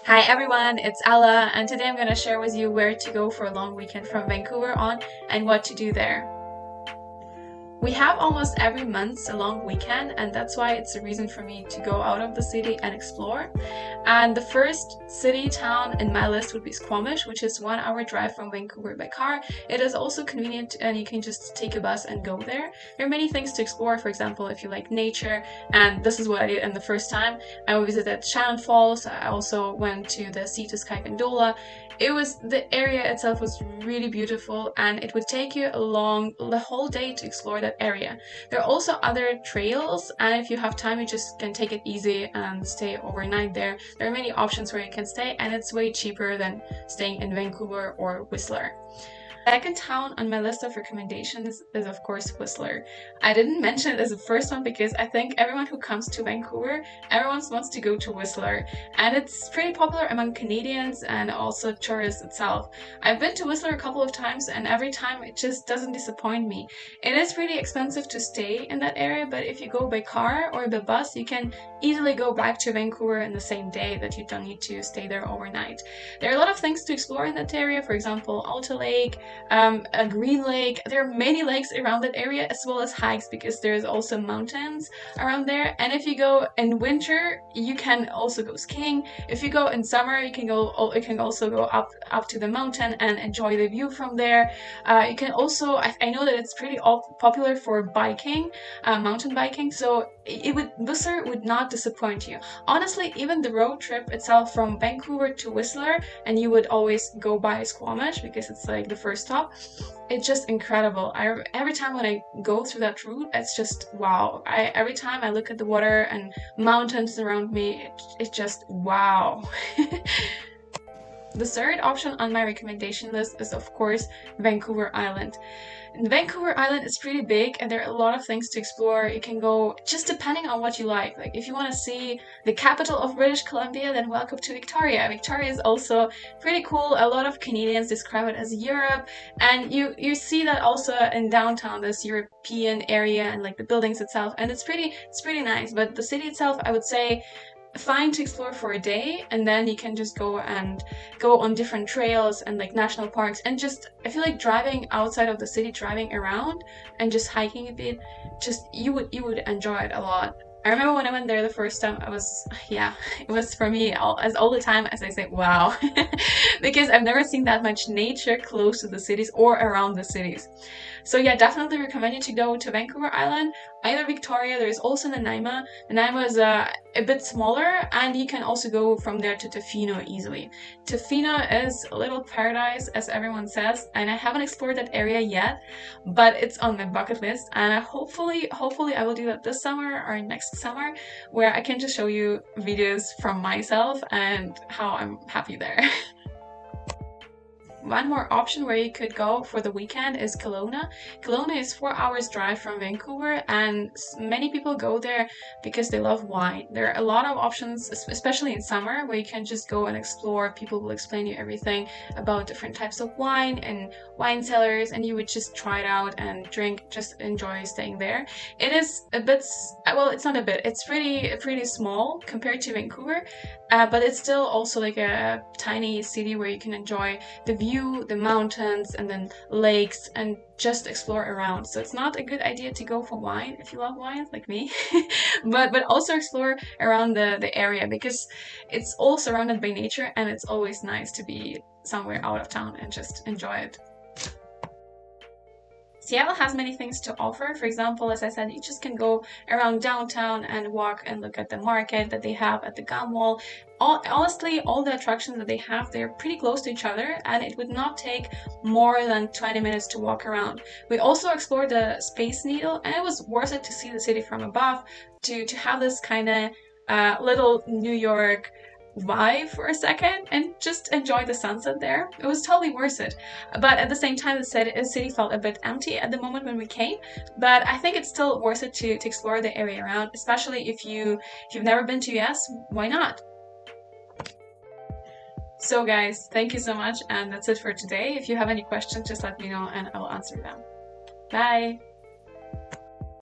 Hi everyone, it's Ella, and today I'm going to share with you where to go for a long weekend from Vancouver on and what to do there. We have almost every month a long weekend, and that's why it's a reason for me to go out of the city and explore. And the first city town in my list would be Squamish, which is 1 hour drive from Vancouver by car. It is also convenient and you can just take a bus and go there. There are many things to explore, for example, if you like nature, and this is what I did in the first time. I visited Shannon Falls, I also went to the Sea to Sky Gondola. The area itself was really beautiful and it would take you along the whole day to explore that area. There are also other trails, and if you have time you just can take it easy and stay overnight there. There are many options where you can stay and it's way cheaper than staying in Vancouver or Whistler. Second town on my list of recommendations is of course Whistler. I didn't mention it as the first one because I think everyone who comes to Vancouver, everyone wants to go to Whistler, and it's pretty popular among Canadians and also tourists itself. I've been to Whistler a couple of times and every time it just doesn't disappoint me. It is really expensive to stay in that area, but if you go by car or by bus, you can easily go back to Vancouver in the same day, that you don't need to stay there overnight. There are a lot of things to explore in that area, for example, Alta Lake, a green lake. There are many lakes around that area as well as hikes because there's also mountains around there. And if you go in winter, you can also go skiing. If you go in summer, you can also go up to the mountain and enjoy the view from there. You can also, I know that it's pretty popular for biking, mountain biking. So Whistler would not disappoint you. Honestly, even the road trip itself from Vancouver to Whistler, and you would always go by Squamish because it's like the first stop. It's just incredible. Every time when I go through that route, it's just wow. Every time I look at the water and mountains around me, it's just wow. The third option on my recommendation list is of course Vancouver Island. And Vancouver Island is pretty big and there are a lot of things to explore. You can go just depending on what you like. Like if you want to see the capital of British Columbia, then welcome to Victoria. Victoria is also pretty cool. A lot of Canadians describe it as Europe, and you see that also in downtown, this European area and like the buildings itself, and it's pretty nice. But the city itself, I would say fine to explore for a day, and then you can just go on different trails and like national parks, and just I feel like driving outside of the city, driving around and just hiking a bit, just you would enjoy it a lot. I remember when I went there the first time, it was for me all the time as I say wow, because I've never seen that much nature close to the cities or around the cities. So yeah, definitely recommend you to go to Vancouver Island, either Victoria. There's also Nanaimo. Nanaimo is a bit smaller, and you can also go from there to Tofino easily. Tofino is a little paradise, as everyone says, and I haven't explored that area yet, but it's on my bucket list, and hopefully I will do that this summer or next summer, where I can just show you videos from myself and how I'm happy there. One more option where you could go for the weekend is Kelowna. Kelowna is 4 hours drive from Vancouver, and many people go there because they love wine. There are a lot of options, especially in summer, where you can just go and explore. People will explain you everything about different types of wine and wine cellars, and you would just try it out and drink, just enjoy staying there. It is a bit, well, it's not a bit, it's pretty small compared to Vancouver, but it's still also like a tiny city where you can enjoy the view, the mountains, and then lakes, and just explore around. So it's not a good idea to go for wine if you love wine like me, but also explore around the area because it's all surrounded by nature, and it's always nice to be somewhere out of town and just enjoy it. Seattle has many things to offer. For example, as I said, you just can go around downtown and walk and look at the market that they have at the Gun Wall. Honestly, all the attractions that they have, they're pretty close to each other, and it would not take more than 20 minutes to walk around. We also explored the Space Needle, and it was worth it to see the city from above, to have this kind of little New York vibe for a second and just enjoy the sunset there. It was totally worth it. But at the same time, the city felt a bit empty at the moment when we came. But I think it's still worth it to explore the area around, especially if you've never been to US, why not? So guys, thank you so much, and that's it for today. If you have any questions, just let me know and I will answer them. Bye!